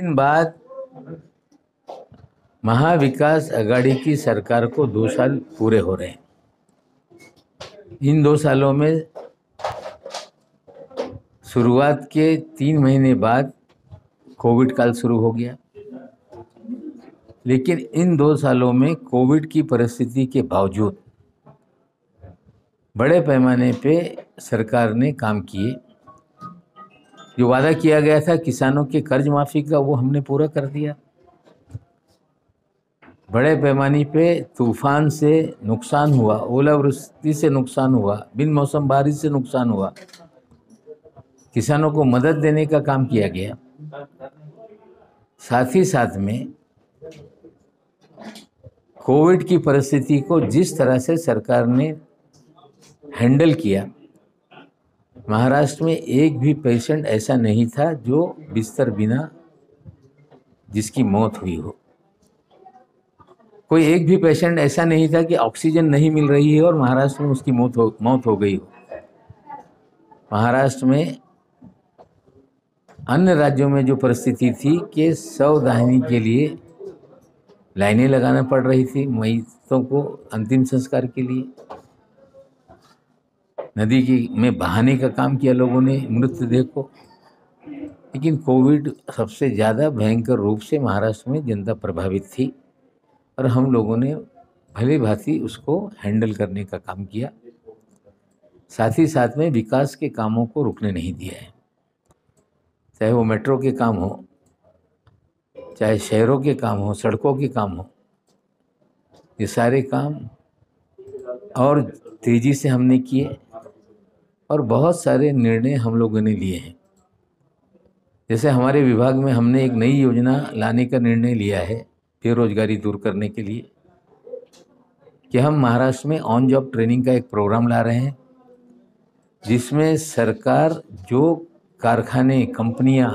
दिन बाद महाविकास आघाड़ी की सरकार को 2 साल पूरे हो रहे हैं। इन 2 सालों में शुरुआत के 3 महीने बाद कोविड काल शुरू हो गया, लेकिन इन 2 सालों में कोविड की परिस्थिति के बावजूद बड़े पैमाने पे सरकार ने काम किए। जो वादा किया गया था किसानों के कर्ज माफ़ी का, वो हमने पूरा कर दिया। बड़े पैमाने पे तूफान से नुकसान हुआ, ओलावृष्टि से नुकसान हुआ, बिन मौसम बारिश से नुकसान हुआ, किसानों को मदद देने का काम किया गया। साथ ही साथ में कोविड की परिस्थिति को जिस तरह से सरकार ने हैंडल किया, महाराष्ट्र में एक भी पेशेंट ऐसा नहीं था जो बिस्तर बिना जिसकी मौत हुई हो। कोई एक भी पेशेंट ऐसा नहीं था कि ऑक्सीजन नहीं मिल रही है और महाराष्ट्र में उसकी मौत हो गई हो। महाराष्ट्र में अन्य राज्यों में जो परिस्थिति थी कि शवदाहिनी के लिए लाइनें लगाना पड़ रही थी मयितों को अंतिम संस्कार के लिए, नदी में बहाने का काम किया लोगों ने मृतदेह को। लेकिन कोविड सबसे ज़्यादा भयंकर रूप से महाराष्ट्र में जनता प्रभावित थी और हम लोगों ने भली भांति उसको हैंडल करने का काम किया। साथ ही साथ में विकास के कामों को रुकने नहीं दिया है, चाहे वो मेट्रो के काम हो, चाहे शहरों के काम हो, सड़कों के काम हो, ये सारे काम और तेज़ी से हमने किए और बहुत सारे निर्णय हम लोगों ने लिए हैं। जैसे हमारे विभाग में हमने एक नई योजना लाने का निर्णय लिया है बेरोजगारी दूर करने के लिए, कि हम महाराष्ट्र में ऑन जॉब ट्रेनिंग का एक प्रोग्राम ला रहे हैं, जिसमें सरकार जो कारखाने, कंपनियां,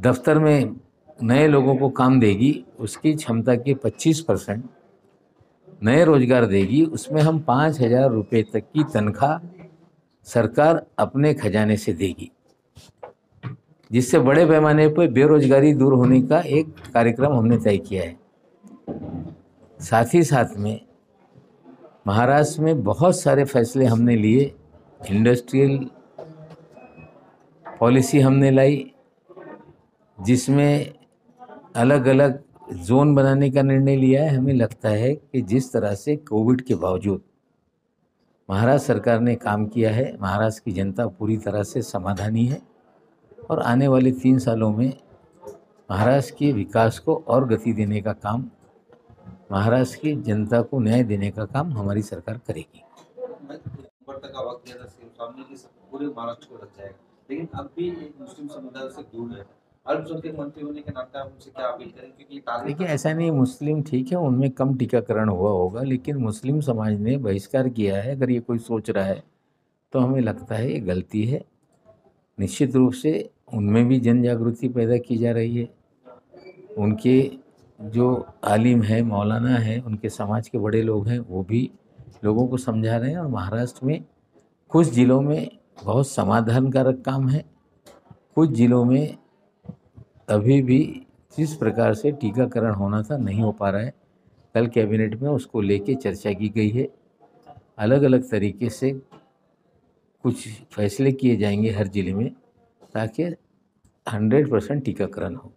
दफ्तर में नए लोगों को काम देगी, उसकी क्षमता के 25% नए रोजगार देगी। उसमें हम 5,000 रुपये तक की तनख्वाह सरकार अपने खजाने से देगी, जिससे बड़े पैमाने पर बेरोजगारी दूर होने का एक कार्यक्रम हमने तय किया है। साथ ही साथ में महाराष्ट्र में बहुत सारे फैसले हमने लिए। इंडस्ट्रियल पॉलिसी हमने लाई, जिसमें अलग अलग जोन बनाने का निर्णय लिया है। हमें लगता है कि जिस तरह से कोविड के बावजूद महाराष्ट्र सरकार ने काम किया है, महाराष्ट्र की जनता पूरी तरह से समाधानी है और आने वाले 3 सालों में महाराष्ट्र के विकास को और गति देने का काम, महाराष्ट्र की जनता को न्याय देने का काम हमारी सरकार करेगी। का वक्त दिया था सामने की पूरे महाराष्ट्र को लग जाएगा, लेकिन अब भी एक मुस्लिम समुदाय से दूर है। अल्पसंख्यक मंत्री होने के नाते आप उनसे क्या अपील करें? क्योंकि देखिए, ऐसा नहीं, मुस्लिम ठीक है, उनमें कम टीकाकरण हुआ होगा, लेकिन मुस्लिम समाज ने बहिष्कार किया है। अगर ये कोई सोच रहा है तो हमें लगता है ये गलती है। निश्चित रूप से उनमें भी जन जागृति पैदा की जा रही है। उनके जो आलिम है, मौलाना है, उनके समाज के बड़े लोग हैं, वो भी लोगों को समझा रहे हैं। और महाराष्ट्र में कुछ ज़िलों में बहुत समाधानकारक काम है, कुछ ज़िलों में अभी भी जिस प्रकार से टीकाकरण होना था नहीं हो पा रहा है। कल कैबिनेट में उसको लेके चर्चा की गई है। अलग अलग तरीके से कुछ फैसले किए जाएंगे हर ज़िले में, ताकि 100% टीकाकरण हो।